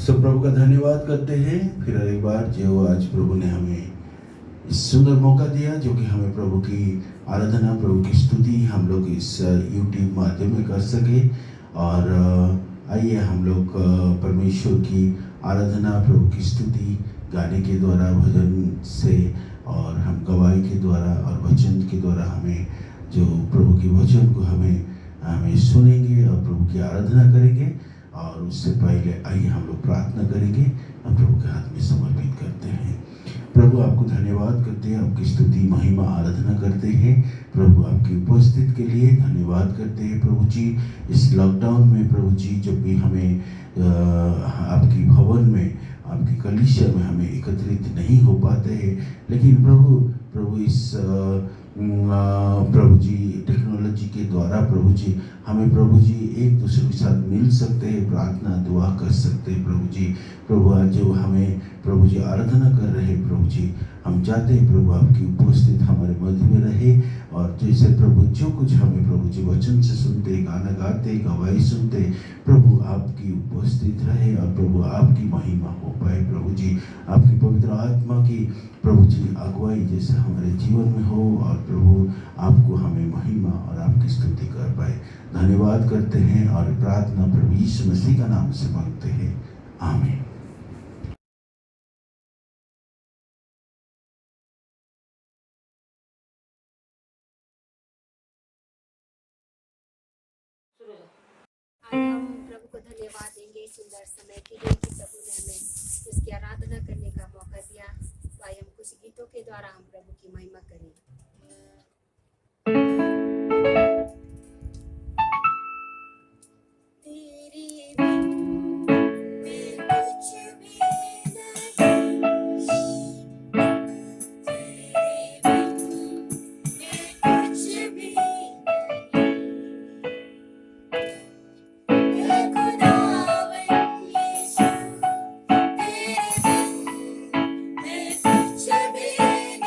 सब प्रभु का धन्यवाद करते हैं फिर एक बार जो आज प्रभु ने हमें इस सुंदर मौका दिया जो कि हमें प्रभु की आराधना प्रभु की स्तुति हम लोग इस यूट्यूब माध्यम में कर सके। और आइए हम लोग परमेश्वर की आराधना प्रभु की स्तुति गाने के द्वारा भजन से और हम गवाही के द्वारा और वचन के द्वारा हमें जो प्रभु के वचन को हमें हमें सुनेंगे और प्रभु की आराधना करेंगे। और उससे पहले आइए हम लोग प्रार्थना करेंगे। हम प्रभु के हाथ में समर्पित करते हैं। प्रभु आपको धन्यवाद करते हैं, आपकी स्तुति महिमा आराधना करते हैं। प्रभु आपकी उपस्थिति के लिए धन्यवाद करते हैं प्रभु जी। इस लॉकडाउन में प्रभु जी जब भी हमें आपकी भवन में आपकी कलीसिया में हमें एकत्रित नहीं हो पाते हैं, लेकिन प्रभु इस प्रभु जी टेक्नोलॉजी के द्वारा प्रभु जी हमें प्रभु जी एक दूसरे के साथ मिल सकते हैं, प्रार्थना दुआ कर सकते हैं प्रभु जी। प्रभु आज जो हमें प्रभु जी आराधना कर रहे हैं प्रभु जी, हम चाहते हैं प्रभु आपकी उपस्थिति हमारे मध्य में रहे। और जैसे प्रभु जो कुछ हमें प्रभु जी वचन से सुनते, गाना गाते, गवाही सुनते, प्रभु आपकी उपस्थिति रहे और प्रभु आपकी महिमा हो पाए प्रभु जी। आपकी पवित्र आत्मा की प्रभु जी अगुवाई जैसे हमारे जीवन में हो और प्रभु आपको हमें महिमा और आपकी स्तुति कर पाए। धन्यवाद करते हैं और प्रार्थना प्रभु यीशु मसीह का नाम से मांगते हैं, आमीन। आज हम प्रभु को धन्यवाद देंगे सुंदर समय के लिए कि प्रभु ने हमें उसकी आराधना करने का मौका दिया। तो आइए हम कुछ गीतों के द्वारा हम प्रभु की महिमा करें। तेरे बिन मैं कुछ भी नहीं, तेरे बिन मैं कुछ भी नहीं, खुदावन यीशु तेरे बिन मैं कुछ भी नहीं।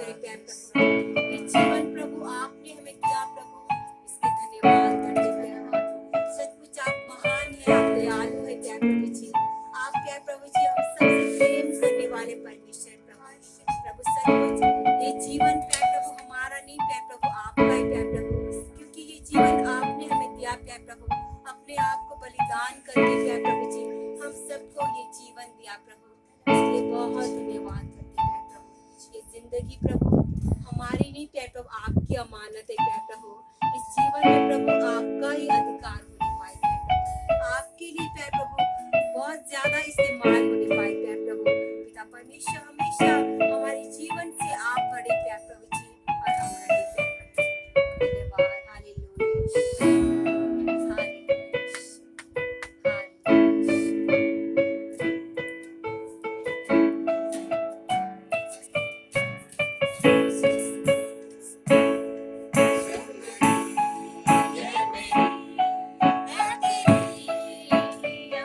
करें प्यार प्रभु। ये जीवन प्रभु आपने हमें दिया प्रभु, इसके धन्यवाद करते प्यार। सचमुच आप महान है, आप दयालु है प्यार प्रभु जी। आप प्यार प्रभु जी हम सबसे प्रेम करने वाले परमेश्वर प्रभु। प्रभु सचमुच ये जीवन प्यार प्रभु हमारा नहीं प्यार प्रभु आपका है प्यार प्रभु, क्योंकि ये जीवन आपने हमें दिया प्यार प्रभु, अपने आप को बलिदान करके प्यार प्रभु जी हम सबको ये जीवन दिया प्रभु, इसलिए बहुत धन्यवाद करते हैं प्यार प्रभु। ये जिंदगी प्रभु हमारी नहीं प्यार प्रभु आपकी अमानत है प्यार प्रभु। इस जीवन में प्रभु आपका ही अधिकार होने पाए प्यार प्रभु, आपके लिए प्यार प्रभु बहुत ज्यादा इस्तेमाल होने पाए प्यार प्रभु। पिता परमेश्वर हमेशा हमारे जीवन से आप बढ़े प्यार प्रभु जी, और हम बढ़े प्यार प्रभु। धन्यवाद। हालेलुया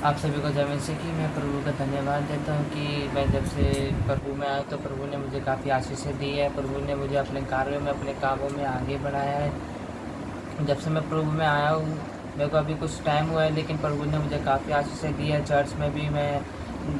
आप सभी को जय मसीह की। मैं प्रभु का धन्यवाद देता हूँ कि मैं जब से प्रभु में आया तो प्रभु ने मुझे काफ़ी आशीषें दी है। प्रभु ने मुझे अपने कार्यों में, अपने कामों में आगे बढ़ाया है। जब से मैं प्रभु में आया हूँ, मेरे को अभी कुछ टाइम हुआ है, लेकिन प्रभु ने मुझे काफ़ी आशीषें दी है। चर्च में भी मैं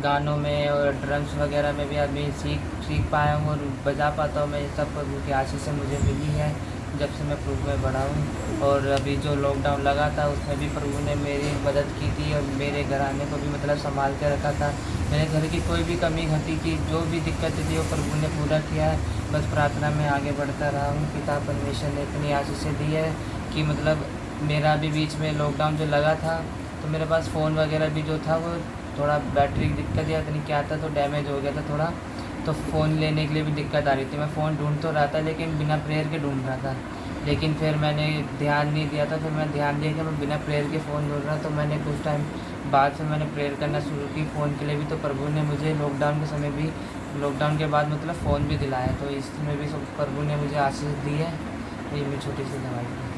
गानों में और ड्रम्स वगैरह में भी अभी सीख पाया हूँ और बजा पाता हूँ। मैं ये सब प्रभु की आशीषें मुझे मिली है जब से मैं प्रभु में बढ़ा हूँ। और अभी जो लॉकडाउन लगा था उसमें भी प्रभु ने मेरी मदद की थी और मेरे घराने को भी मतलब संभाल के रखा था। मेरे घर की कोई भी कमी घटी की, जो भी दिक्कतें थी वो प्रभु ने पूरा किया है। बस प्रार्थना में आगे बढ़ता रहा हूँ। पिता परमेश्वर ने इतनी आशीषें दी है कि मतलब मेरा अभी बीच में लॉकडाउन जो लगा था तो मेरे पास फ़ोन वगैरह भी जो था वो थोड़ा बैटरी की दिक्कत या इतनी क्या था तो डैमेज हो गया था थोड़ा, तो फ़ोन लेने के लिए भी दिक्कत आ रही थी। मैं फ़ोन ढूंढ तो रहा था लेकिन बिना प्रेयर के ढूंढ रहा था, लेकिन फिर मैंने ध्यान नहीं दिया था। फिर मैं ध्यान दिया कि मैं बिना प्रेयर के फ़ोन ढूंढ रहा, तो मैंने कुछ टाइम बाद फिर मैंने प्रेयर करना शुरू की फ़ोन के लिए भी। तो प्रभु ने मुझे लॉकडाउन के समय भी, लॉकडाउन के बाद मतलब फ़ोन भी दिलाया, तो इसमें भी सब प्रभु ने मुझे आशीष दी है। ये मेरी छोटी सी दवाई है।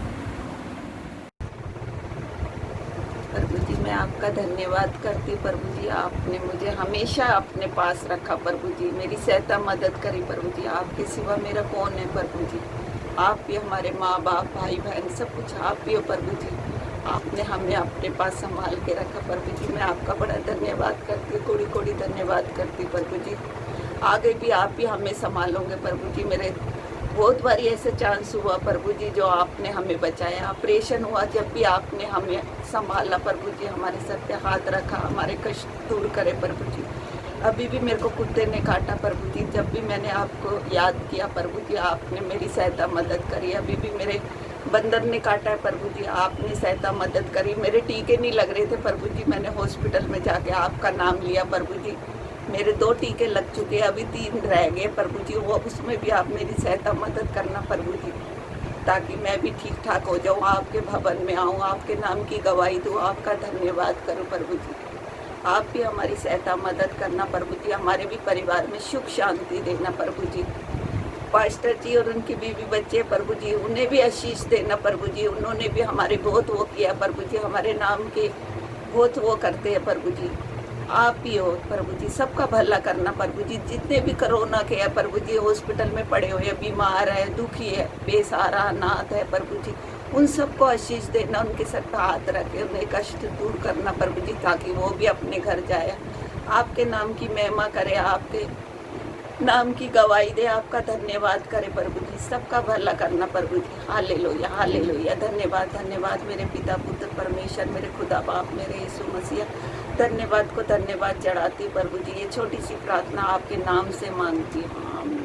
प्रभु जी, मैं आपका धन्यवाद करती हूँ। प्रभु जी, आपने मुझे हमेशा अपने पास रखा। प्रभु जी, मेरी सहायता मदद करी। प्रभु जी, आपके सिवा मेरा कौन है। प्रभु जी, आप भी हमारे माँ बाप, भाई बहन, सब कुछ आप भी हो। प्रभु जी, आपने हमें अपने पास संभाल के रखा। प्रभु जी, मैं आपका बड़ा धन्यवाद करती हूँ, कोड़ी कोड़ी धन्यवाद करती हूँ। प्रभु जी, आगे भी आप ही हमें संभालोगे। प्रभु जी, मेरे बहुत बार ऐसे चांस हुआ प्रभु जी जो आपने हमें बचाया। ऑपरेशन हुआ जब भी आपने हमें संभाला। प्रभु जी, हमारे सर पे हाथ रखा, हमारे कष्ट दूर करे। प्रभु जी, अभी भी मेरे को कुत्ते ने काटा। प्रभु जी, जब भी मैंने आपको याद किया प्रभु जी, आपने मेरी सहायता मदद करी। अभी भी मेरे बंदर ने काटा है प्रभु जी, आपने सहायता मदद करी। मेरे टीके नहीं लग रहे थे प्रभु जी, मैंने हॉस्पिटल में जाके आपका नाम लिया। प्रभु जी, मेरे 2 टीके लग चुके, अभी 3 रह गए। प्रभु जी, वो उसमें भी आप मेरी सहायता मदद करना प्रभु जी, ताकि मैं भी ठीक ठाक हो जाऊँ, आपके भवन में आऊँ, आपके नाम की गवाही दूँ, आपका धन्यवाद करूँ। प्रभु जी, आप भी हमारी सहायता मदद करना प्रभु जी, हमारे भी परिवार में सुख शांति देना प्रभु जी। पास्टर जी और उनकी बीवी बच्चे प्रभु जी, उन्हें भी आशीष देना प्रभु जी। उन्होंने भी हमारे बहुत वो किया प्रभु जी, हमारे नाम के बहुत वो करते हैं प्रभु जी। आप ही हो प्रभु जी, सबका भला करना प्रभु जी। जितने भी कोरोना के है प्रभु जी, हॉस्पिटल में पड़े हुए, बीमार है, दुखी है, बेसहारा अनाथ है प्रभु जी, उन सबको आशीष देना, उनके सर पर हाथ रखे, उन्हें कष्ट दूर करना प्रभु जी, ताकि वो भी अपने घर जाए, आपके नाम की महिमा करे, आपके नाम की गवाही दे, आपका धन्यवाद करे प्रभु जी। सबका भला करना प्रभु जी। Hallelujah, hallelujah. धन्यवाद, धन्यवाद मेरे पिता पुत्र परमेश्वर, मेरे खुदा बाप, मेरे यीशु मसीह। धन्यवाद को धन्यवाद चढ़ाती प्रभु जी। ये छोटी सी प्रार्थना आपके नाम से मांगती हूँ, आमीन।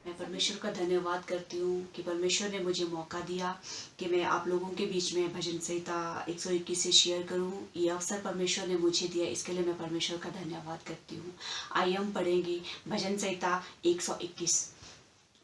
मैं परमेश्वर का धन्यवाद करती हूँ कि परमेश्वर ने मुझे मौका दिया कि मैं आप लोगों के बीच में भजन संहिता 121 से शेयर करूँ। ये अवसर परमेश्वर ने मुझे दिया, इसके लिए मैं परमेश्वर का धन्यवाद करती हूँ। आइए हम पढ़ेंगे भजन संहिता 121।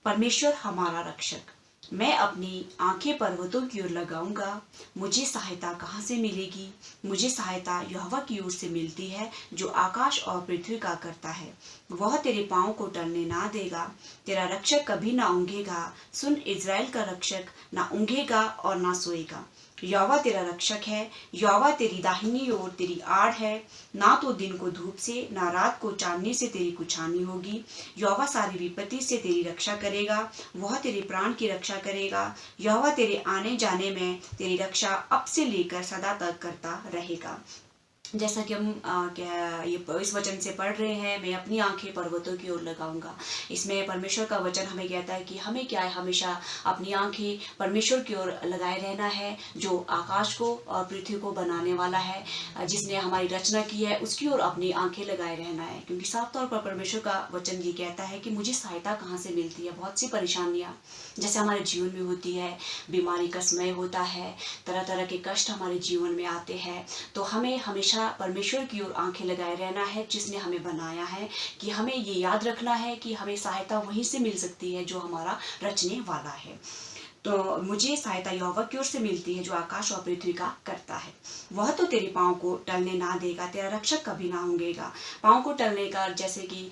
परमेश्वर हमारा रक्षक। मैं अपनी आंखें पर्वतों की ओर लगाऊंगा, मुझे सहायता कहाँ से मिलेगी। मुझे सहायता यहोवा की ओर से मिलती है, जो आकाश और पृथ्वी का करता है। वह तेरे पाँव को टलने ना देगा, तेरा रक्षक कभी ना ऊँघेगा। सुन, इज़राइल का रक्षक ना ऊँघेगा और ना सोएगा। यहोवा तेरा रक्षक है, यहोवा तेरी दाहिनी ओर तेरी आड़ है। ना तो दिन को धूप से, ना रात को चांदनी से तेरी कुछ हानि होगी। यहोवा सारी विपत्ति से तेरी रक्षा करेगा, वह तेरे प्राण की रक्षा करेगा। यहोवा तेरे आने जाने में तेरी रक्षा अब से लेकर सदा तक करता रहेगा। जैसा कि हम ये इस वचन से पढ़ रहे हैं, मैं अपनी आंखें पर्वतों की ओर लगाऊंगा। इसमें परमेश्वर का वचन हमें कहता है कि हमें क्या है, हमेशा अपनी आंखें परमेश्वर की ओर लगाए रहना है, जो आकाश को और पृथ्वी को बनाने वाला है, जिसने हमारी रचना की है, उसकी ओर अपनी आंखें लगाए रहना है। क्योंकि साफ तौर पर परमेश्वर का वचन ये कहता है कि मुझे सहायता कहाँ से मिलती है। बहुत सी परेशानियाँ जैसे हमारे जीवन में होती है, बीमारी का समय होता है, तरह तरह के कष्ट हमारे जीवन में आते हैं, तो हमें हमेशा परमेश्वर की ओर आंखें लगाए रहना है, जिसने हमें बनाया है। कि हमें ये याद रखना है कि हमें सहायता वहीं से मिल सकती है जो हमारा रचने वाला है। तो मुझे सहायता यहोवा की ओर से मिलती है जो आकाश और पृथ्वी का करता है। वह तो तेरे पाँव को टलने ना देगा, तेरा रक्षक कभी ना होंगेगा। पाँव को टलने का जैसे कि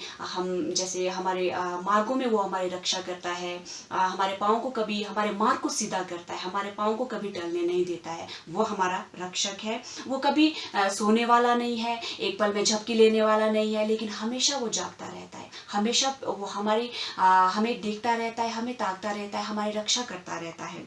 जैसे हमारे मार्गों में वो हमारी रक्षा करता है, हमारे पाँव को कभी हमारे मार्ग को सीधा करता है, हमारे पाँव को कभी टलने नहीं देता है। वो हमारा रक्षक है। वो कभी सोने वाला नहीं है, एक पल में झपकी लेने वाला नहीं है, लेकिन हमेशा वो जागता रहता है। हमेशा वो हमें देखता रहता है, हमें ताकता रहता है, हमारी रक्षा करता रहता है।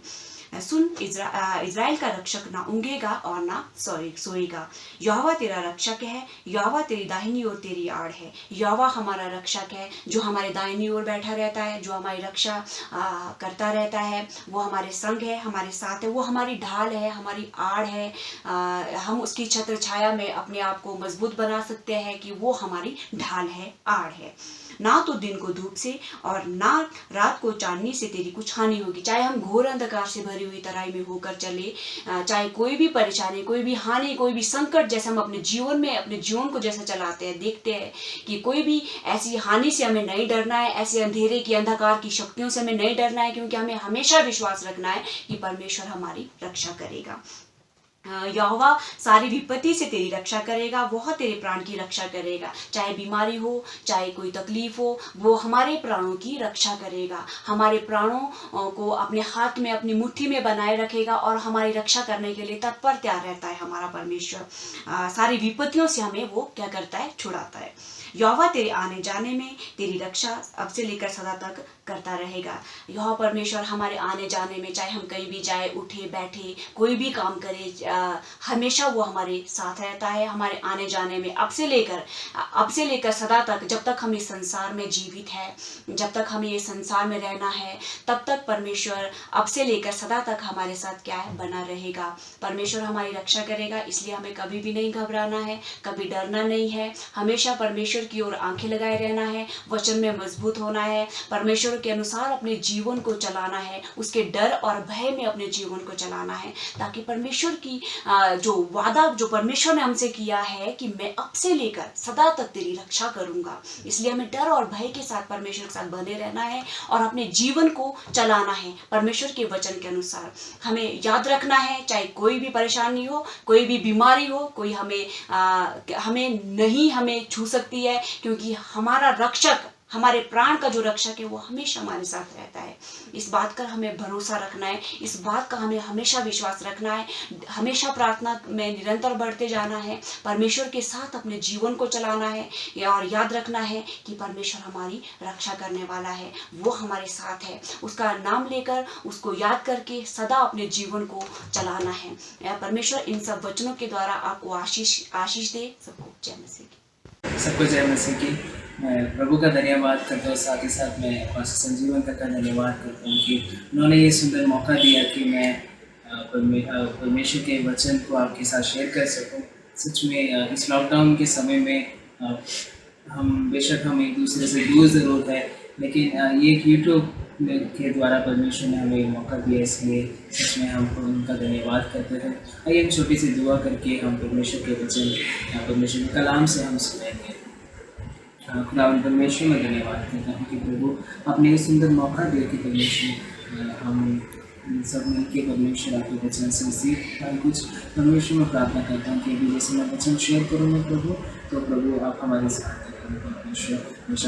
सुन, इज़राइल का रक्षक ना ऊँघेगा और ना सोएगा। यहोवा तेरा रक्षक है, यहोवा तेरी दाहिनी ओर तेरी आड़ है। यहोवा हमारा रक्षक है जो हमारे दाहिनी ओर बैठा रहता है, जो हमारी रक्षा करता रहता है। वो हमारे संग है, हमारे साथ है, वो हमारी ढाल है, हमारी आड़ है। हम उसकी छत्र छाया में अपने आप को मजबूत बना सकते हैं कि वो हमारी ढाल है, आड़ है। ना तो दिन को धूप से और ना रात को चांदनी से तेरी कुछ हानि होगी। चाहे हम घोर अंधकार से भरी हुई तराई में होकर चले, चाहे कोई भी परेशानी, कोई भी हानि, कोई भी संकट, जैसे हम अपने जीवन को जैसे चलाते हैं, देखते हैं कि कोई भी ऐसी हानि से हमें नहीं डरना है, ऐसे अंधेरे की, अंधकार की शक्तियों से हमें नहीं डरना है, क्योंकि हमें हमेशा विश्वास रखना है कि परमेश्वर हमारी रक्षा करेगा। यहोवा सारी विपत्ति से तेरी रक्षा करेगा, वह तेरे प्राण की रक्षा करेगा। चाहे बीमारी हो, चाहे कोई तकलीफ हो, वो हमारे प्राणों की रक्षा करेगा। हमारे प्राणों को अपने हाथ में, अपनी मुट्ठी में बनाए रखेगा और हमारी रक्षा करने के लिए तत्पर तैयार रहता है हमारा परमेश्वर। सारी विपत्तियों से हमें वो क्या करता है, छुड़ाता है। यहोवा तेरे आने जाने में तेरी रक्षा अब से लेकर सदा तक करता रहेगा। यहोवा परमेश्वर हमारे आने जाने में, चाहे हम कहीं भी जाए, उठे बैठे, कोई भी काम करे, हमेशा वो हमारे साथ रहता है। हमारे आने जाने में अब से लेकर सदा तक, जब तक हम इस संसार में जीवित है, जब तक हमें इस संसार में रहना है, तब तक परमेश्वर अब से लेकर सदा तक हमारे साथ क्या है, बना रहेगा। परमेश्वर हमारी रक्षा करेगा, इसलिए हमें कभी भी नहीं घबराना है, कभी डरना नहीं है। हमेशा परमेश्वर की ओर आंखें लगाए रहना है, वचन में मजबूत होना है, परमेश्वर के अनुसार अपने जीवन को चलाना है, उसके डर और भय में अपने जीवन को चलाना है, ताकि परमेश्वर की जो वादा जो परमेश्वर ने हमसे किया है कि मैं अब से लेकर सदा तक तेरी रक्षा करूंगा, इसलिए हमें डर और भय के साथ परमेश्वर के साथ बने रहना है और अपने जीवन को चलाना है परमेश्वर के वचन के अनुसार। हमें याद रखना है, चाहे कोई भी परेशानी हो, कोई भी बीमारी हो, कोई हमें छू सकती है, क्योंकि हमारा रक्षक, हमारे प्राण का जो रक्षक है, वो हमेशा हमारे साथ रहता है। इस बात का हमें भरोसा रखना है, इस बात का हमें हमेशा विश्वास रखना है, हमेशा प्रार्थना में निरंतर बढ़ते जाना है, परमेश्वर के साथ अपने जीवन को चलाना है और याद रखना है कि परमेश्वर हमारी रक्षा करने वाला है, वो हमारे साथ है। उसका नाम लेकर, उसको याद करके सदा अपने जीवन को चलाना है। परमेश्वर इन सब वचनों के द्वारा आपको आशीष दे। सबको जय मसीह की। सबको जय मसीह की। मैं प्रभु का धन्यवाद करता हूँ, साथ ही साथ मैं पास्टर संजीवन का धन्यवाद करता हूँ कि उन्होंने ये सुंदर मौका दिया कि मैं परमेश्वर के वचन को आपके साथ शेयर कर सकूँ। सच में इस लॉकडाउन के समय में हम एक दूसरे से दूर ज़रूर है, लेकिन ये यूट्यूब के द्वारा परमेश्वर ने हमें मौका दिया, इसलिए सच में हम उनका धन्यवाद करते हैं। आइए हम छोटी सी दुआ करके हम परमेश्वर के वचन, परमेश्वर के कलाम से हम सुनेंगे। खुदावंद परमेश्वर में धन्यवाद करता हूँ कि प्रभु आपने ये सुंदर मौका दिया कि परमेश्वर हम सब मिलके परमेश्वर आपके वचन से सीख कुछ। परमेश्वर में प्रार्थना करता हूँ कि अभी जैसे मैं वचन शेयर करूँगा प्रभु, तो प्रभु आप हमारे साथ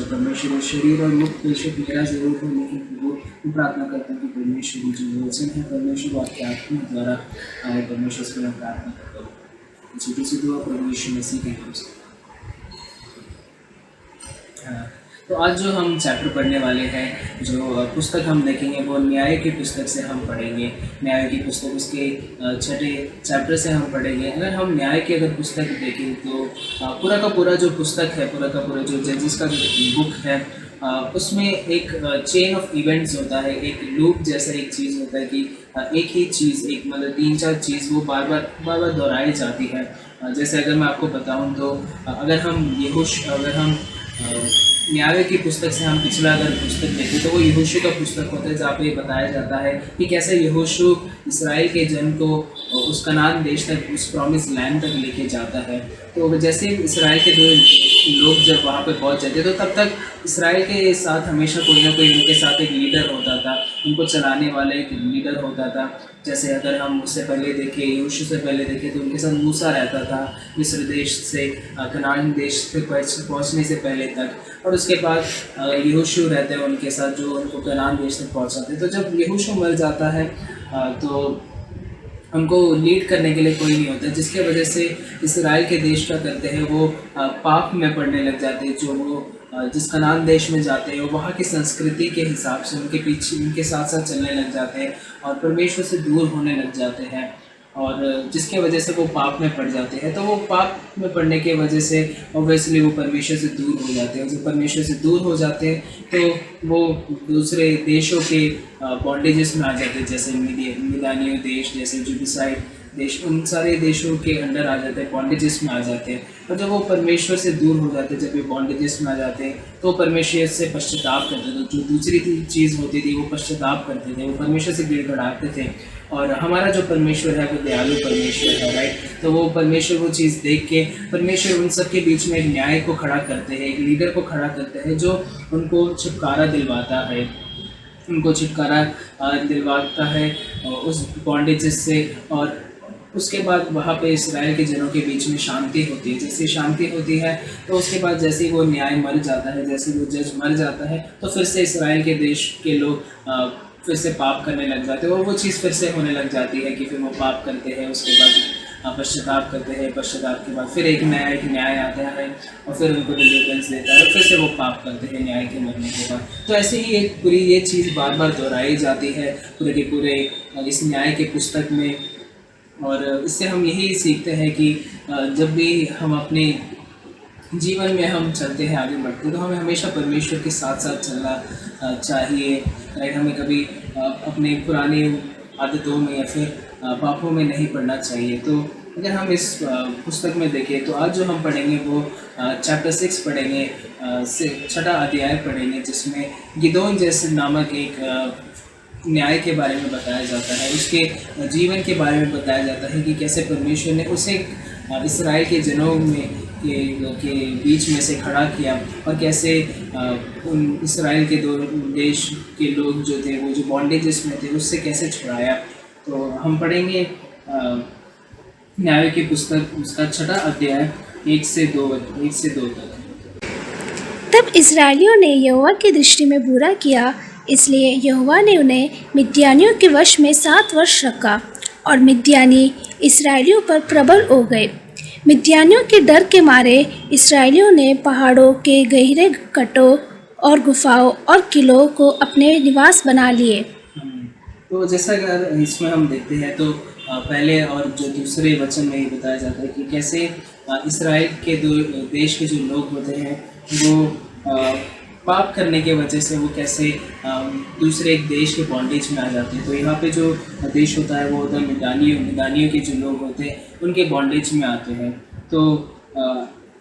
परमेश्वर शरीर और मुख बेशक मेरा जरूर हो, लेकिन प्रभु मैं प्रार्थना करता हूँ कि परमेश्वर जो वचन है परमेश्वर आपके आत्मा द्वारा आए। परमेश्वर से मैं प्रार्थना करता हूँ, छोटी सी दुआ परमेश्वर मसीह के नाम से। तो आज जो हम चैप्टर पढ़ने वाले हैं, जो पुस्तक हम देखेंगे वो न्याय की पुस्तक से हम पढ़ेंगे। न्याय की पुस्तक उसके 6ठे चैप्टर से हम पढ़ेंगे। अगर हम न्याय की पुस्तक देखें तो पूरा का पूरा जो पुस्तक है, पूरा का पूरा जो जजेस का जो बुक है, उसमें एक चेन ऑफ इवेंट्स होता है, एक लूप जैसा एक चीज़ होता है कि एक ही चीज़, एक मतलब 3-4 चीज़ वो बार बार दोहराई जाती है। जैसे अगर मैं आपको बताऊं तो अगर हम न्याय की पुस्तक से हम पिछला अगर पुस्तक देखें तो वो यहोशू का पुस्तक होता है, जहाँ पे बताया जाता है कि कैसे यहोशू इसराइल के जन को उस कनान देश तक, उस प्रॉमिस लैंड तक लेके जाता है। तो जैसे इसराइल के जो लोग जब वहाँ पे पहुँच जाते तो तब तक इसराइल के साथ हमेशा कोई ना कोई उनके साथ एक लीडर होता था, उनको चलाने वाला एक लीडर होता था। जैसे अगर हम उससे पहले देखें, यहोशू से पहले देखें तो उनके साथ मूसा रहता था मिस्र देश से कनान देश से पहुँचने से पहले तक, और उसके बाद यहोशू रहते हैं उनके साथ जो उनको कनान देश तक पहुँचाते। तो जब यहोशू मर जाता है तो उनको लीड करने के लिए कोई नहीं होता, जिसके वजह से इसराइल के देश क्या करते हैं, वो पाप में पड़ने लग जाते हैं। जो वो जिस कनान देश में जाते हैं वहाँ की संस्कृति के हिसाब से उनके पीछे उनके साथ साथ चलने लग जाते हैं और परमेश्वर से दूर होने लग जाते हैं, और जिसके वजह से वो पाप में पड़ जाते हैं। तो वो पाप में पड़ने के वजह से ऑब्वियसली वो परमेश्वर से दूर हो जाते हैं। जब परमेश्वर से दूर हो जाते हैं तो वो दूसरे देशों के बॉन्डेजेस में आ जाते हैं, जैसे मिदानियों देश, जैसे जुबिसाइड देश, उन सारे देशों के अंडर आ जाते हैं, बॉन्डेजेस में आ जाते हैं। और जब वो परमेश्वर से दूर हो जाते हैं, जब ये बॉन्डेजेस में आ जाते हैं तो परमेश्वर से पश्चाताप करते थे। जो दूसरी चीज़ होती थी वो पश्चाताप करते थे, वो परमेश्वर से गिड़गिड़ाते थे। और हमारा जो परमेश्वर है वो दयालु परमेश्वर है, राइट। तो वो परमेश्वर वो चीज़ देख के परमेश्वर उन सब के बीच में एक न्याय को खड़ा करते हैं, एक लीडर को खड़ा करते हैं जो उनको छुटकारा दिलवाता है, उनको छुटकारा दिलवाता है उस बॉन्डेजेस से। और उसके बाद वहाँ पे इसराइल के जनों के बीच में शांति होती है। जैसे शांति होती है तो उसके बाद जैसे ही वो न्याय मर जाता है, जैसे वो जज मर जाता है, तो फिर से इसराइल के देश के लोग फिर से पाप करने लग जाते हैं, और वो चीज़ फिर से होने लग जाती है कि फिर वो पाप करते हैं, उसके बाद पश्चाताप करते हैं, पश्चाताप के बाद फिर एक न्याय आता है और फिर उनको डिलीवरेंस देता है, फिर से वो पाप करते हैं न्याय के मरने के बाद। तो ऐसे ही एक पूरी ये चीज़ बार बार दोहराई जाती है पूरे के पूरे इस न्याय के पुस्तक में। और इससे हम यही सीखते हैं कि जब भी हम अपने जीवन में हम चलते हैं, आगे बढ़ते हैं, तो हमें हमेशा परमेश्वर के साथ साथ चलना चाहिए, राइट। हमें कभी अपने पुरानी आदतों में या फिर पापों में नहीं पड़ना चाहिए। तो अगर हम इस पुस्तक में देखें तो आज जो हम पढ़ेंगे वो चैप्टर 6 पढ़ेंगे, 6वां अध्याय पढ़ेंगे, जिसमें गिदोन जैसे नामक एक न्याय के बारे में बताया जाता है, उसके जीवन के बारे में बताया जाता है कि कैसे परमेश्वर ने उसे इसराइल के जनों में के बीच में से खड़ा किया, और कैसे उन इसराइल के दो देश के लोग जो थे वो जो बॉन्डेजेस में थे उससे कैसे छुड़ाया। तो हम पढ़ेंगे न्याय की पुस्तक उसका 6वां अध्याय 1 से 2 तक। तब इस्राएलियों ने यहोवा की दृष्टि में बुरा किया, इसलिए यहोवा ने उन्हें मिद्यानियों के वश में 7 वर्ष रखा, और मिद्यानी इसराइलियों पर प्रबल हो गए। मिद्यानियों के डर के मारे इसराइलियों ने पहाड़ों के गहरे गड्ढों और गुफाओं और किलों को अपने निवास बना लिए। तो जैसा अगर इसमें हम देखते हैं तो पहले और जो दूसरे वचन में ये बताया जाता है कि कैसे इसराइल के देश के जो लोग होते हैं वो पाप करने के वजह से वो कैसे दूसरे एक देश के बॉन्डेज में आ जाते हैं। तो यहाँ पे जो देश होता है वो होता है मिदानियों के जो लोग होते हैं उनके बॉन्डेज में आते हैं। तो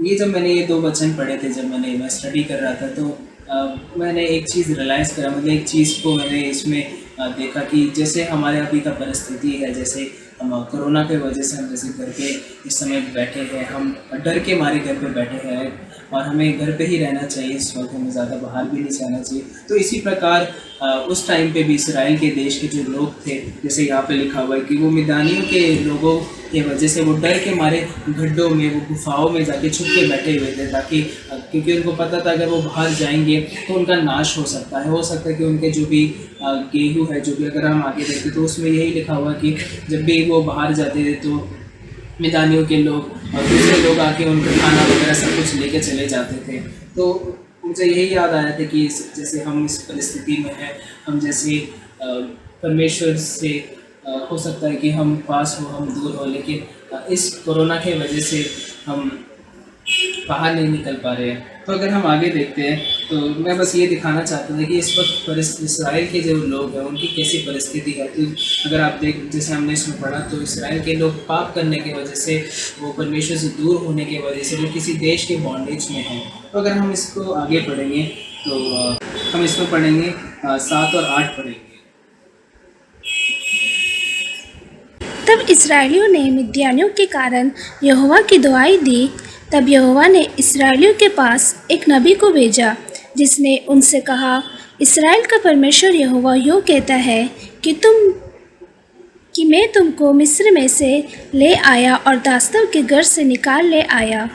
ये जब मैंने ये 2 वचन पढ़े थे, जब मैं स्टडी कर रहा था, तो मैंने एक चीज़ रियलाइज़ करा, मतलब एक चीज़ को मैंने इसमें देखा कि जैसे हमारे अभी का परिस्थिति है, जैसे हम कोरोना के वजह से हम जैसे घर पे इस समय बैठे हैं, हम डर के मारे घर पे बैठे हैं और हमें घर पे ही रहना चाहिए, इस वक्त हमें ज़्यादा बाहर भी नहीं जाना चाहिए। तो इसी प्रकार उस टाइम पे भी इसराइल के देश के जो लोग थे, जैसे यहाँ पे लिखा हुआ है कि वो मिदानियों के लोगों की वजह से वो डर के मारे गड्ढों में, वो गुफाओं में जाके छुप के बैठे हुए थे, ताकि क्योंकि उनको पता था अगर वो बाहर जाएंगे तो उनका नाश हो सकता है कि उनके जो भी गेहूँ है, जो भी अगर हम आगे देखते तो उसमें यही लिखा हुआ कि जब भी वो बाहर जाते थे तो मिदानियों के लोग और दूसरे लोग आके उनका खाना वगैरह सब कुछ लेके चले जाते थे। तो मुझे यही याद आया था कि जैसे हम इस परिस्थिति में हैं, हम जैसे परमेश्वर से हो सकता है कि हम पास हो, हम दूर हो, लेकिन इस कोरोना के वजह से हम बाहर नहीं निकल पा रहे हैं। तो अगर हम आगे देखते हैं तो मैं बस ये दिखाना चाहता था कि इस वक्त इसराइल के जो लोग हैं उनकी कैसी परिस्थिति है। तो अगर आप जैसे हमने इसमें पढ़ा तो इसराइल के लोग पाप करने की वजह से, वो परमेश्वर से दूर होने की वजह से वो किसी देश के बॉन्डेज में हैं। तो अगर हम इसको आगे पढ़ेंगे तो हम इसमें पढ़ेंगे 7 और 8 पढ़ेंगे। तब इस्राएलियों ने मिद्यानियों के कारण यहोवा की दुहाई दी, तब यहोवा ने इस्राएलियों के पास एक नबी को भेजा, जिसने उनसे कहा, इस्राएल का परमेश्वर यहोवा यूँ कहता है कि मैं तुमको मिस्र में से ले आया और दास्तव के घर से निकाल ले आया।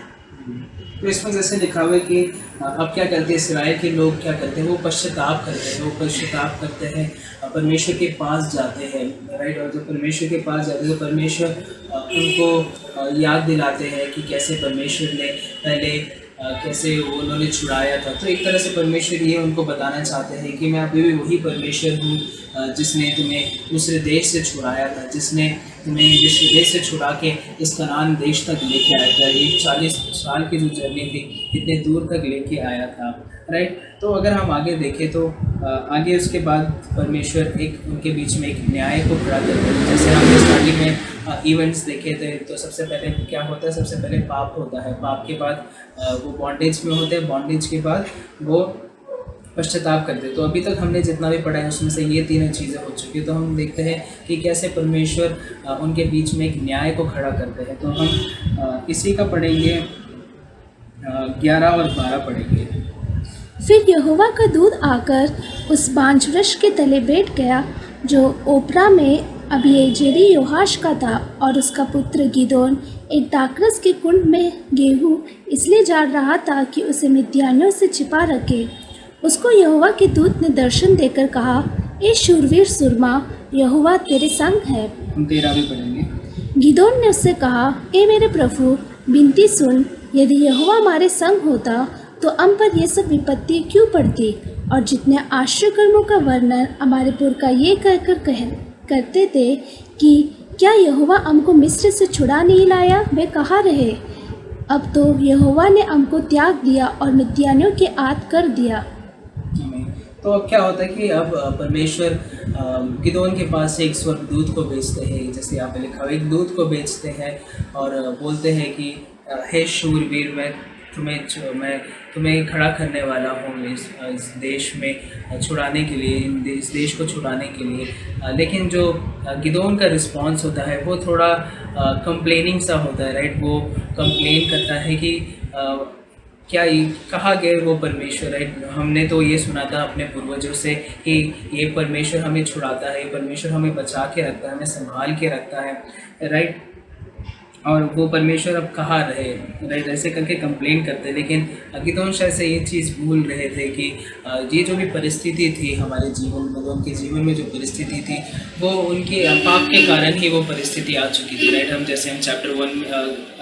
तो इसमें जैसे लिखा हुआ है कि अब क्या करते हैं इस्राएल के लोग, क्या करते हैं, वो पश्चाताप करते हैं, परमेश्वर के पास जाते हैं, राइट। और जब परमेश्वर के पास जाते हैं तो परमेश्वर उनको याद दिलाते हैं कि कैसे परमेश्वर ने पहले कैसे उन्होंने छुड़ाया था। तो एक तरह से परमेश्वर ये उनको बताना चाहते हैं कि मैं अभी भी वही परमेश्वर हूँ जिसने तुम्हें दूसरे देश से छुड़ाया था, जिसने तुम्हें दूसरे देश से छुड़ा के इस कनान देश तक लेके आया था। एक 40 साल की जो जर्नी थी, इतने दूर तक लेके आया था, राइट। तो अगर हम आगे देखें तो आगे उसके बाद परमेश्वर उनके बीच में एक न्याय को खड़ा करते हैं। जैसे हमने स्टार्टिंग में इवेंट्स देखे थे, तो सबसे पहले क्या होता है, सबसे पहले पाप होता है, पाप के बाद वो बॉन्डेज में होते हैं, बॉन्डेज के बाद वो पश्चाताप करते हैं। तो अभी तक हमने जितना भी पढ़ा है उसमें से ये तीनों चीज़ें हो चुकी हैं। तो हम देखते हैं कि कैसे परमेश्वर उनके बीच में एक न्याय को खड़ा करते हैं। तो हम इसी का पढ़ेंगे, 11 और 12 पढ़ेंगे। फिर यहोवा का दूत आकर उस बांज वृक्ष के तले बैठ गया जो ओप्रा में अबीएजेरी योआश का था, और उसका पुत्र गिदोन एक दाखरस के कुंड में गेहूँ इसलिए झाड़ रहा था कि उसे मिद्यानियों से छिपा रखे। उसको यहोवा के दूत ने दर्शन देकर कहा, ए शूरवीर सुरमा, यहोवा तेरे संग है। हम 13 भी पढ़ेंगे। गिदोन ने उससे कहा, ए मेरे प्रभु, विनती सुन, यदि यहोवा हमारे संग होता तो हम पर यह सब विपत्ति क्यों पड़ती। और जितने आश्चर्य कर्मों का वर्णन हमारे पुरखा ये करते थे कि क्या यहोवा हमको मिस्र से छुड़ा नहीं लाया, वे कहाँ रहे। अब तो यहोवा ने हमको त्याग दिया और मिद्यानियों के हाथ कर दिया। तो अब क्या होता है कि अब परमेश्वर गिदोन के पास एक स्वर्गदूत को भेजते हैं, जैसे यहाँ पे लिखा हुआ, एक दूत को भेजते हैं और बोलते हैं कि हे शूरवीर, मैं तुम्हें खड़ा करने वाला हूँ इस देश में छुड़ाने के लिए, इस देश को छुड़ाने के लिए। लेकिन जो गिदोन का रिस्पॉन्स होता है वो थोड़ा कंप्लेनिंग सा होता है, राइट। वो कंप्लेन करता है कि क्या कहाँ गए वो परमेश्वर, राइट। हमने तो ये सुना था अपने पूर्वजों से कि ये परमेश्वर हमें छुड़ाता है, ये परमेश्वर हमें बचा के रखता है, हमें संभाल के रखता है, राइट। और वो परमेश्वर अब कहाँ रहे, राइट, ऐसे करके कंप्लेन करते हैं। लेकिन गिदोन शायद से ये चीज़ भूल रहे थे कि ये जो भी परिस्थिति थी हमारे जीवन में, उनके जीवन में जो परिस्थिति थी वो उनके पाप के कारण ही वो परिस्थिति आ चुकी थी, राइट। हम जैसे हम चैप्टर 1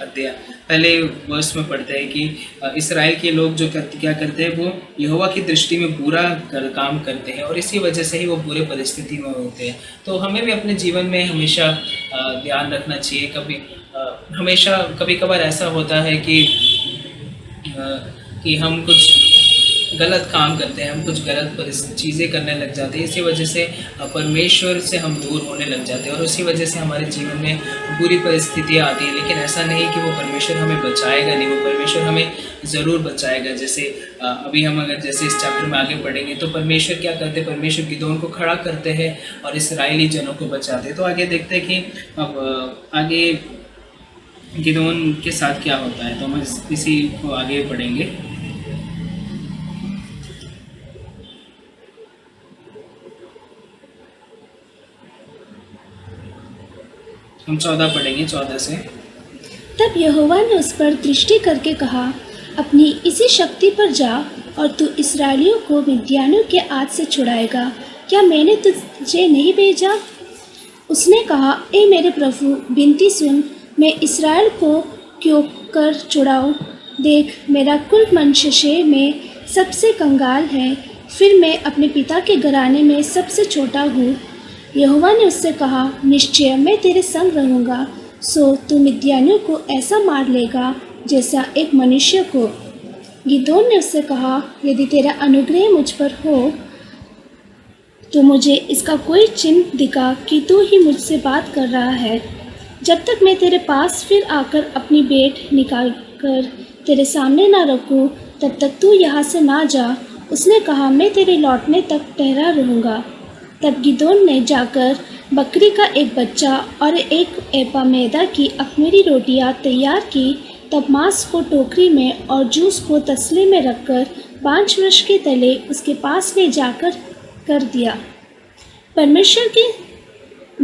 अध्याय पहले वर्ष में पढ़ते हैं कि इस्राएल के लोग जो क्या करते हैं, वो यहोवा की दृष्टि में बुरा काम करते हैं और इसी वजह से ही वो बुरे परिस्थिति में होते हैं। तो हमें भी अपने जीवन में हमेशा ध्यान रखना चाहिए। हमेशा कभी कभार ऐसा होता है कि हम कुछ गलत काम करते हैं, हम कुछ गलत चीज़ें करने लग जाते हैं, इसी वजह से परमेश्वर से हम दूर होने लग जाते हैं और उसी वजह से हमारे जीवन में बुरी परिस्थितियाँ आती हैं। लेकिन ऐसा नहीं कि वो परमेश्वर हमें बचाएगा नहीं, वो परमेश्वर हमें ज़रूर बचाएगा। जैसे अभी हम अगर जैसे इस चैप्टर में आगे पढ़ेंगे तो परमेश्वर क्या करते हैं, परमेश्वर गिदोन को खड़ा करते हैं और इस्राएली जनों को बचाते हैं। तो आगे देखते हैं कि अब आगे गिदोन के साथ क्या होता है, तो हम इसी को आगे पढ़ेंगे। हम 14 पढ़ेंगे, 14 से। तब यहोवा ने उस पर दृष्टि करके कहा, अपनी इसी शक्ति पर जा और तू इस्राएलियों को मिद्यानियों के हाथ से छुड़ाएगा, क्या मैंने तुझे नहीं भेजा। उसने कहा, ए मेरे प्रभु, विनती सुन, मैं इस्राएल को क्यों कर छुड़ाऊँ। देख, मेरा कुल मनश्शे में सबसे कंगाल है, फिर मैं अपने पिता के घराने में सबसे छोटा हूँ। यहोवा ने उससे कहा, निश्चय मैं तेरे संग रहूँगा, सो तू मिद्यानियों को ऐसा मार लेगा जैसा एक मनुष्य को। गिदोन ने उससे कहा, यदि तेरा अनुग्रह मुझ पर हो तो मुझे इसका कोई चिन्ह दिखा कि तू ही मुझसे बात कर रहा है। जब तक मैं तेरे पास फिर आकर अपनी भेंट निकाल कर तेरे सामने ना रखूँ, तब तक तू यहाँ से ना जा। उसने कहा, मैं तेरे लौटने तक ठहरा रहूँगा। तब गिदोन ने जाकर बकरी का एक बच्चा और एक एपा मैदा की अख़मीरी रोटियाँ तैयार की, तब मांस को टोकरी में और जूस को तसले में रखकर 5 वर्ष के तले उसके पास ले जाकर कर दिया। परमेश्वर के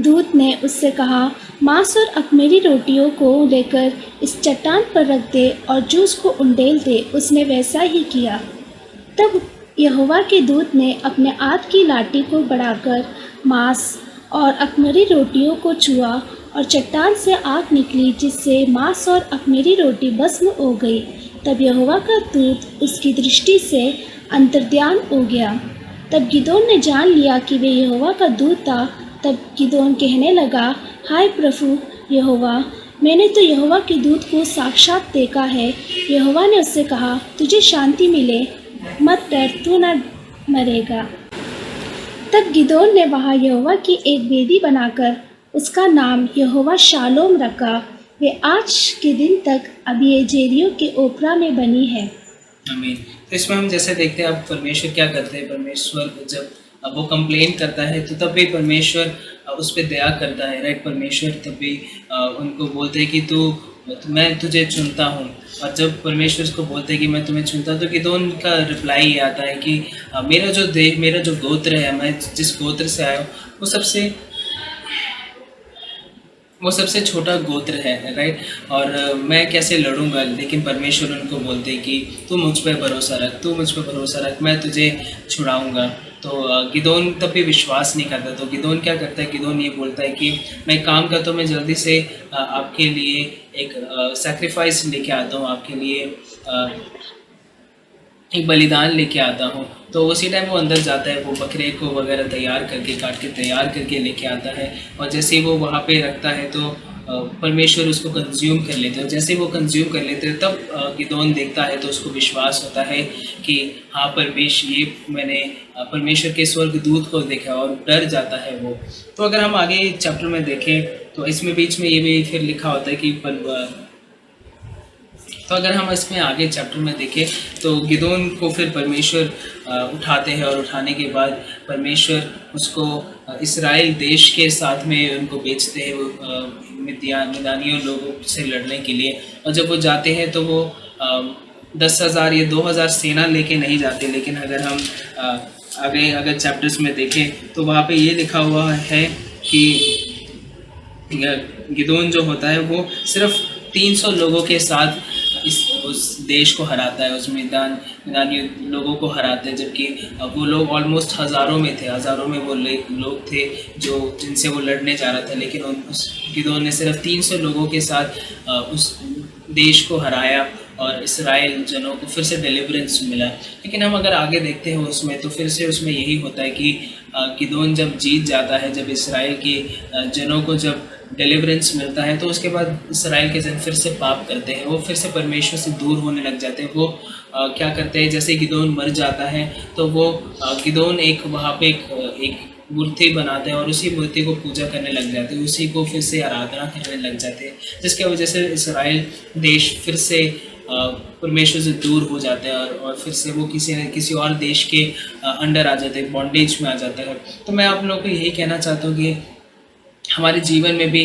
दूत ने उससे कहा, मांस और अख़मीरी रोटियों को लेकर इस चट्टान पर रख दे और जूस को उंडेल दे। उसने वैसा ही किया। तब यहोवा के दूत ने अपने हाथ की लाठी को बढ़ाकर मांस और अख़मीरी रोटियों को छुआ और चट्टान से आग निकली, जिससे मांस और अख़मीरी रोटी भस्म हो गई। तब यहोवा का दूत उसकी दृष्टि से अंतर्ध्यान हो गया। तब गिदोन ने जान लिया कि वे यहोवा का दूत था। तब गिदोन कहने लगा, हाय प्रभु यहोवा, मैंने तो यहोवा के दूत को साक्षात देखा है। यहोवा ने उससे कहा, तुझे शांति मिले, मत डर, तू न मरेगा। तब गिदोन ने वहाँ यहोवा की एक वेदी बनाकर उसका नाम यहोवा शालोम रखा। वे आज के दिन तक अबीजेरियों के ओपरा में बनी है। आमीन। तो इसमें हम जैसे देखते हैं अब परमेश्वर क्या करते हैं। परमेश्वर जब वो कंप्लेन करता है तो तब भी परमेश्वर उस पर दया करता है, राइट। परमेश्वर तब भी उनको बोलते हैं कि मैं तुझे चुनता हूँ। और जब परमेश्वर उसको बोलते हैं कि मैं तुम्हें चुनता हूँ, तो गिदोन का रिप्लाई ये आता है कि मेरा जो गोत्र है, मैं जिस गोत्र से आया हूँ वो सबसे छोटा गोत्र है, राइट। और मैं कैसे लड़ूंगा। लेकिन परमेश्वर उनको बोलते हैं कि तू मुझ पर भरोसा रख, मैं तुझे छुड़ाऊंगा। तो गिदोन तब भी विश्वास नहीं करता। तो गिदोन क्या करता है, गिदोन ये बोलता है कि मैं काम करता हूँ, मैं जल्दी से आपके लिए एक सैक्रिफाइस लेके आता हूँ, आपके लिए एक बलिदान लेके आता हूँ। तो उसी टाइम वो अंदर जाता है, वो बकरे को वगैरह काट के तैयार करके लेके आता है। और जैसे ही वो वहाँ पे रखता है तो परमेश्वर उसको कंज्यूम कर लेते हैं। जैसे वो कंज्यूम कर लेते हैं तब गिदोन देखता है तो उसको विश्वास होता है कि हाँ मैंने परमेश्वर के स्वर्गदूत को देखा, और डर जाता है वो। तो अगर हम आगे चैप्टर में देखें तो इसमें बीच में ये भी फिर लिखा होता है कि तो अगर हम इसमें आगे चैप्टर में देखें तो गिदोन को फिर परमेश्वर उठाते हैं, और उठाने के बाद परमेश्वर उसको इस्राएल देश के साथ में उनको बेचते हैं मिद्यानियों लोगों से लड़ने के लिए। और जब वो जाते हैं तो वो 10,000 या 2,000 सेना लेके नहीं जाते। लेकिन अगर हम आगे अगर चैप्टर्स में देखें तो वहाँ पे ये लिखा हुआ है कि गिदोन जो होता है वो सिर्फ 300 लोगों के साथ उस देश को हराता है, उस मिदानी लोगों को हराते हैं। जबकि वो लोग ऑलमोस्ट हज़ारों में वो लोग थे जिनसे वो लड़ने जा रहा था। लेकिन उस गिदोन ने सिर्फ 300 लोगों के साथ उस देश को हराया और इसराइल जनों को फिर से डिलीवरेंस मिला। लेकिन हम अगर आगे देखते हैं उसमें तो फिर से उसमें यही होता है कि गिदोन जब जीत जाता है, जब इसराइल के जनों को जब डिलीवरेंस मिलता है, तो उसके बाद इसराइल के जन फिर से पाप करते हैं, वो फिर से परमेश्वर से दूर होने लग जाते हैं। वो क्या करते हैं, जैसे गिदोन मर जाता है तो वो गिदोन वहाँ पे एक मूर्ति बनाते हैं और उसी मूर्ति को पूजा करने लग जाते हैं, उसी को फिर से आराधना करने लग जाते हैं, जिसकी वजह से इसराइल देश फिर से परमेश्वर से दूर हो जाते हैं और फिर से वो किसी और देश के अंडर आ जाते हैं, बॉन्डेज में आ जाता है। तो मैं आप लोगों को यही कहना चाहता हूँ कि हमारे जीवन में भी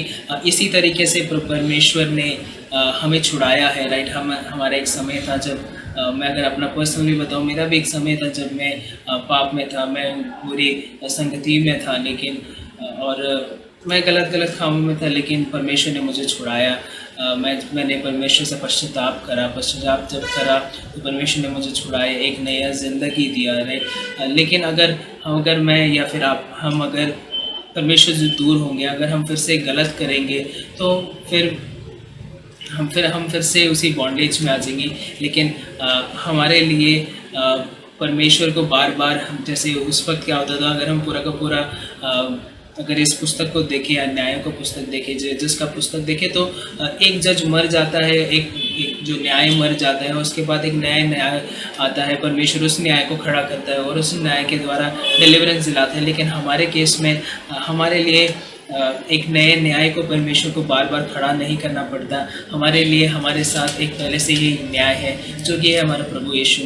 इसी तरीके से परमेश्वर ने हमें छुड़ाया है, राइट। हमारा एक समय था जब मैं अगर अपना पर्सनली बताऊँ, मेरा भी एक समय था जब मैं पाप में था, मैं बुरी संगति में था, लेकिन और मैं गलत कामों में था, लेकिन परमेश्वर ने मुझे छुड़ाया। मैंने परमेश्वर से पश्चाताप जब करा तो परमेश्वर ने मुझे छुड़ाया, एक नया ज़िंदगी दिया, राइट। लेकिन अगर मैं या फिर हम अगर परमेश्वर से दूर होंगे, अगर हम फिर से गलत करेंगे तो फिर हम फिर से उसी बॉन्डेज में आ जाएंगे। लेकिन हमारे लिए परमेश्वर को बार बार जैसे उस वक्त क्या होता था, अगर हम पूरा का पूरा अगर इस पुस्तक को देखें या न्यायों को पुस्तक देखें, जिसका पुस्तक देखें तो एक जज मर जाता है, एक जो न्याय मर जाता है, उसके बाद एक नया न्याय आता है, परमेश्वर उस न्याय को खड़ा करता है और उस न्याय के द्वारा डिलीवरेंस दिलाता है। लेकिन हमारे केस में हमारे लिए एक नए न्याय को परमेश्वर को बार बार खड़ा नहीं करना पड़ता। हमारे लिए हमारे साथ एक पहले से ही न्याय है, जो कि है हमारा प्रभु यीशु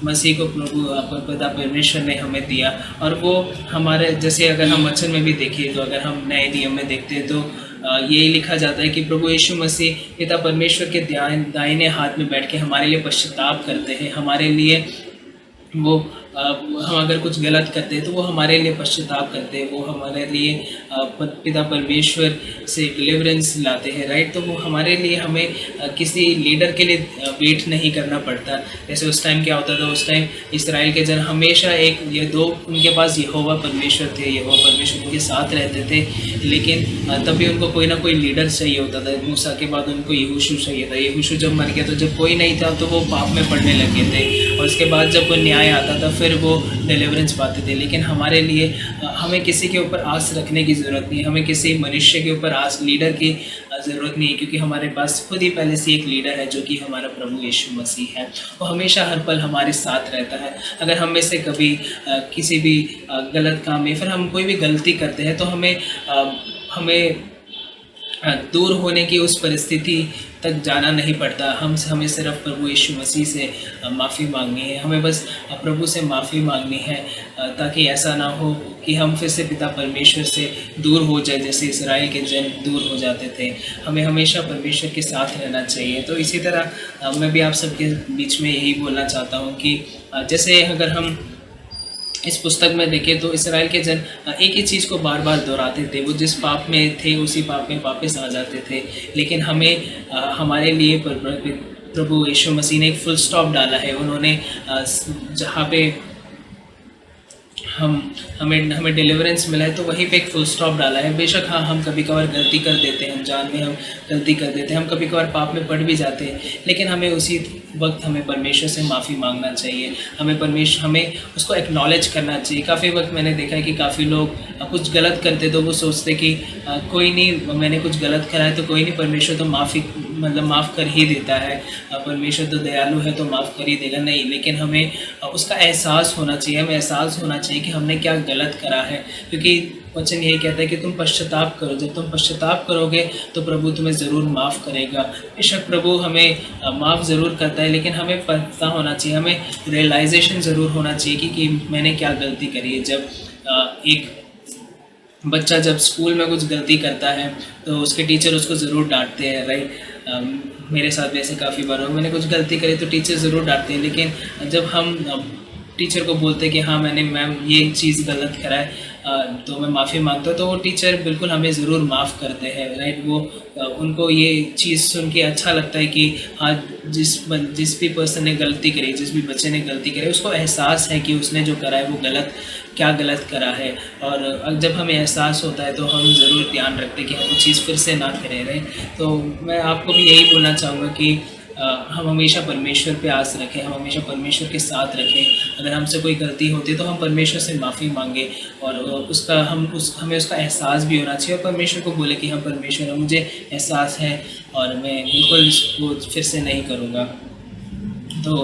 मसीह को प्रभु पिता परमेश्वर ने हमें दिया। और वो हमारे जैसे अगर हम वचन में भी देखें तो अगर हम नए नियम में देखते हैं तो ये लिखा जाता है कि प्रभु यीशु मसीह पिता परमेश्वर के दाहिने हाथ में बैठ के हमारे लिए पश्चाताप करते हैं, हमारे लिए वो हम अगर कुछ गलत करते हैं तो वो हमारे लिए पश्चाताप करते हैं, वो हमारे लिए पिता परमेश्वर से डिलीवरेंस लाते हैं, राइट। तो वो हमारे लिए हमें किसी लीडर के लिए वेट नहीं करना पड़ता। जैसे उस टाइम क्या होता था, उस टाइम इस्राएल के जन हमेशा एक या दो उनके पास यहोवा परमेश्वर थे, यहोवा परमेश्वर उनके साथ रहते थे, लेकिन तभी उनको कोई ना कोई लीडर चाहिए होता था। मूसा के बाद उनको यहोशू चाहिए था। यहोशू जब मर गया तो जब कोई नहीं था तो वो पाप में पड़ने लगे थे, और उसके बाद जब कोई न्याय आता था फिर वो डिलीवरेंस पाते थे। लेकिन हमारे लिए हमें किसी के ऊपर आस रखने की ज़रूरत नहीं है, हमें किसी मनुष्य के ऊपर आस, लीडर की ज़रूरत नहीं है, क्योंकि हमारे पास खुद ही पहले से एक लीडर है जो कि हमारा प्रभु यीशु मसीह है। वो हमेशा हर पल हमारे साथ रहता है। अगर हम में से कभी किसी भी गलत काम में फिर हम कोई भी गलती करते हैं तो हमें दूर होने की उस परिस्थिति तक जाना नहीं पड़ता। हमें सिर्फ प्रभु यीशु मसीह से माफ़ी मांगनी है, हमें बस प्रभु से माफ़ी मांगनी है, ताकि ऐसा ना हो कि हम फिर से पिता परमेश्वर से दूर हो जाए, जैसे इस्राएल के जन दूर हो जाते थे। हमें हमेशा परमेश्वर के साथ रहना चाहिए। तो इसी तरह मैं भी आप सबके बीच में यही बोलना चाहता हूँ कि जैसे अगर हम इस पुस्तक में देखें तो इस्राएल के जन एक ही चीज़ को बार बार दोहराते थे। वो जिस पाप में थे उसी पाप में वापस आ जाते थे। लेकिन हमें हमारे लिए प्रभु यीशु मसीह ने एक फुल स्टॉप डाला है। उन्होंने जहाँ पे हमें डिलीवरेंस मिला है तो वहीं पे एक फुल स्टॉप डाला है। बेशक हाँ, हम कभी कभार गलती कर देते हैं, अनजान में हम गलती कर देते हैं, हम कभी कभार पाप में पड़ भी जाते हैं, लेकिन हमें उसी वक्त हमें परमेश्वर से माफ़ी मांगना चाहिए। हमें उसको एक्नॉलेज करना चाहिए। काफ़ी वक्त मैंने देखा है कि काफ़ी लोग कुछ गलत करते तो वो सोचते कि कोई नहीं, मैंने कुछ गलत करा है तो कोई नहीं, परमेश्वर तो माफ़ कर ही देता है, परमेश्वर तो दयालु है तो माफ़ कर ही देगा। नहीं, लेकिन हमें उसका एहसास होना चाहिए, हमें एहसास होना चाहिए कि हमने क्या गलत करा है, क्योंकि वचन यही कहता है कि तुम पश्चाताप करो। जब तुम पश्चाताप करोगे तो प्रभु तुम्हें ज़रूर माफ़ करेगा। बेशक प्रभु हमें माफ़ ज़रूर करता है, लेकिन हमें पता होना चाहिए, हमें रियलाइजेशन ज़रूर होना चाहिए कि मैंने क्या गलती करी है। जब एक बच्चा जब स्कूल में कुछ गलती करता है तो उसके टीचर उसको ज़रूर डांटते हैं, राइट। मेरे साथ भी ऐसे काफ़ी बार हो, मैंने कुछ गलती करी तो टीचर ज़रूर डांटते हैं, लेकिन जब हम टीचर को बोलते हैं कि हाँ मैम ये चीज़ गलत करा है तो मैं माफ़ी मांगता हूँ, तो वो टीचर बिल्कुल हमें ज़रूर माफ़ करते हैं, राइट। वो उनको ये चीज़ सुन के अच्छा लगता है कि हाँ जिस भी पर्सन ने गलती करी, जिस भी बच्चे ने गलती करी, उसको एहसास है कि उसने जो करा है वो क्या गलत करा है। और जब हमें एहसास होता है तो हम ज़रूर ध्यान रखते हैं कि हम वो चीज़ फिर से ना करें, राइट। तो मैं आपको भी यही बोलना चाहूँगा कि हम हमेशा परमेश्वर पे आस रखें, हम हमेशा परमेश्वर के साथ रखें। अगर हमसे कोई गलती होती है तो हम परमेश्वर से माफ़ी मांगे, और हमें उसका एहसास भी होना चाहिए, और परमेश्वर को बोले कि हाँ परमेश्वर मुझे एहसास है और मैं बिल्कुल इसको फिर से नहीं करूँगा। तो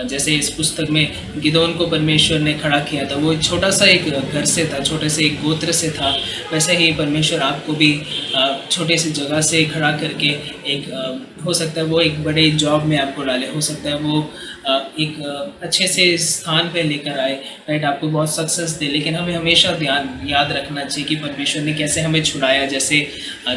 जैसे इस पुस्तक में गिदोन को परमेश्वर ने खड़ा किया था, वो छोटा सा एक घर से था, छोटे से एक गोत्र से था, वैसे ही परमेश्वर आपको भी छोटे से जगह से खड़ा करके एक हो सकता है वो एक बड़े जॉब में आपको डाले, हो सकता है वो एक अच्छे से स्थान पे लेकर आए, राइट, आपको बहुत सक्सेस दे। लेकिन हमें हमेशा याद रखना चाहिए कि परमेश्वर ने कैसे हमें छुड़ाया। जैसे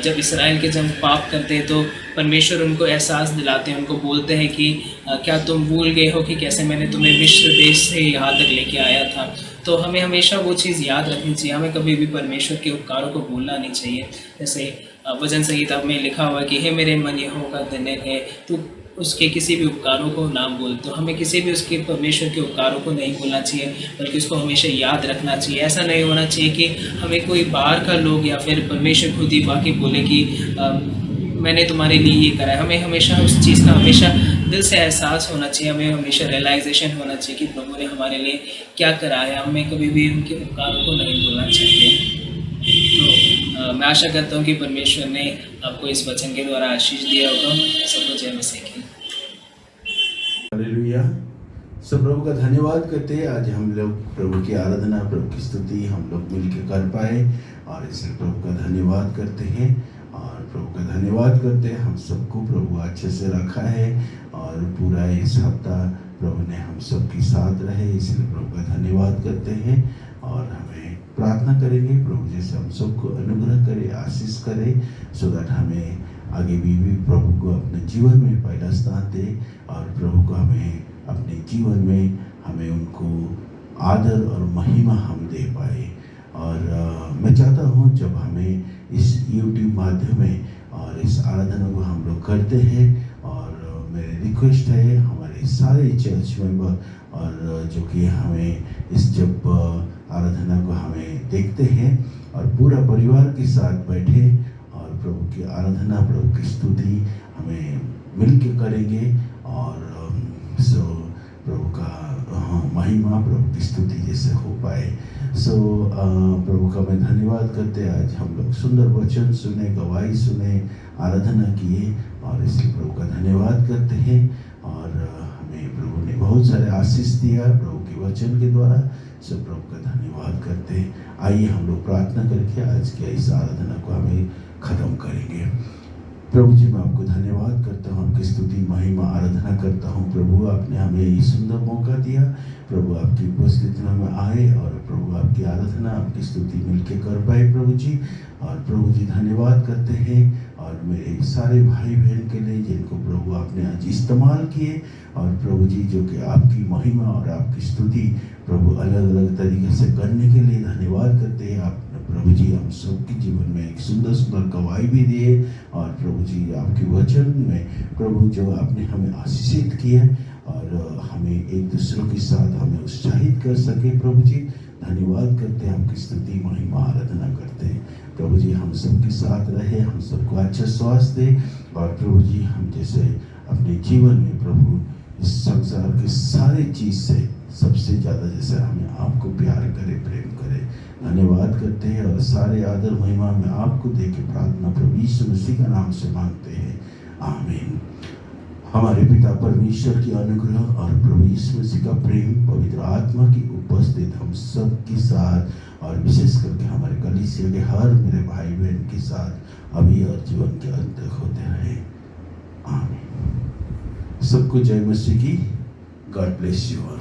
जब इस्राएल के जब पाप करते हैं तो परमेश्वर उनको एहसास दिलाते हैं, उनको बोलते हैं कि क्या तुम भूल गए हो कि कैसे मैंने तुम्हें मिस्र देश से यहाँ तक लेके आया था। तो हमें हमेशा वो चीज़ याद रखनी चाहिए, हमें कभी भी परमेश्वर के उपकारों को भूलना नहीं चाहिए। जैसे वचन संहिता में लिखा हुआ है कि हे मेरे मन यहोवा का धन्य है, तो उसके किसी भी उपकारों को ना बोल। तो हमें किसी भी उसके परमेश्वर के उपकारों को नहीं भूलना चाहिए, बल्कि उसको हमेशा याद रखना चाहिए। ऐसा नहीं होना चाहिए कि हमें कोई बाहर का लोग या फिर परमेश्वर खुद ही बाकी बोले कि मैंने तुम्हारे लिए ये करा है। हमें हमेशा उस चीज़ का हमेशा दिल से एहसास होना चाहिए, हमें हमेशा रियलाइजेशन होना चाहिए कि प्रभु ने हमारे लिए क्या करा है। हमें कभी भी उनके उपकारों को नहीं भूलना चाहिए। तो मैं आशा करता हूँ कि परमेश्वर ने आपको इस वचन के द्वारा आशीष दिया होगा। सबको जय मसीह की। हालेलुया। सब प्रभु का धन्यवाद करते हैं। आज हम लोग प्रभु की आराधना, प्रभु की स्तुति हम लोग मिलकर कर पाए, और इसलिए प्रभु का धन्यवाद करते हैं। और प्रभु का धन्यवाद करते हैं, हम सबको प्रभु अच्छे से रखा है, और पूरा इस हफ्ता प्रभु ने हम सबके साथ रहे, इसलिए प्रभु का धन्यवाद करते हैं। और हमें प्रार्थना करेंगे प्रभु जैसे हम सबको अनुग्रह करे, आशीष करे, सो दैट हमें आगे भी प्रभु को अपने जीवन में पहला स्थान दे और प्रभु को हमें अपने जीवन में हमें उनको आदर और महिमा हम दे पाए। और मैं चाहता हूँ जब हमें इस यूट्यूब माध्यम में और इस आराधना को हम लोग करते हैं, और मेरी रिक्वेस्ट है हमारे सारे चर्च मेंबर और जो कि हमें इस जब आराधना को हमें देखते हैं और पूरा परिवार के साथ बैठे और प्रभु की आराधना, प्रभु की स्तुति हमें मिल के करेंगे और सो प्रभु का महिमा, प्रभु की स्तुति जैसे हो पाए। सो प्रभु का मैं धन्यवाद करते आज हम लोग सुंदर वचन सुने, गवाही सुने, आराधना किए और इसलिए प्रभु का धन्यवाद करते हैं। और हमें प्रभु ने बहुत सारे आशीष दिया प्रभु के वचन के द्वारा, सब प्रभु का धन्यवाद करते हैं। आइए हम लोग प्रार्थना करके आज के इस आराधना को हमें ख़त्म करेंगे। प्रभु जी मैं आपको धन्यवाद करता हूँ, आपकी स्तुति महिमा आराधना करता हूँ। प्रभु आपने हमें ये सुंदर मौका दिया, प्रभु आपकी उपस्थिति में हम आए और प्रभु आपकी आराधना, आपकी स्तुति मिलके कर पाए प्रभु जी। और प्रभु जी धन्यवाद करते हैं और मेरे सारे भाई बहन के लिए जिनको प्रभु आपने आज इस्तेमाल किए, और प्रभु जी जो कि आपकी महिमा और आपकी स्तुति प्रभु अलग अलग तरीके से करने के लिए धन्यवाद करते हैं। आप प्रभु जी हम सबके जीवन में एक सुंदर सुंदर गवाही भी दिए, और प्रभु जी आपके वचन में प्रभु जो आपने हमें आशीषित किए और हमें एक दूसरों के साथ हमें उत्साहित कर सके प्रभु जी, धन्यवाद करते हैं, आपकी स्तुति महिमा आराधना करते हैं। प्रभु जी हम सबके साथ रहे, हम सबको अच्छा स्वास्थ्य दे, और प्रभु जी हम जैसे अपने जीवन में प्रभु इस संसार के सारे चीज़ से सबसे ज़्यादा जैसे हमें आपको प्यार करे, प्रेम करे, धन्यवाद करते हैं। और सारे आदर महिमा में आपको दे के प्रार्थना प्रभु यीशु मसीह का नाम से मांगते हैं, आमीन। हमारे पिता परमेश्वर की अनुग्रह और प्रभु यीशु मसीह का प्रेम, पवित्र आत्मा की उपस्थित हम सब के साथ और विशेष करके हमारे कलीसिया के हर मेरे भाई बहन के साथ अभी और जीवन के अंत तक होते रहे, आमीन। सबको जय मसीह की। God bless you all.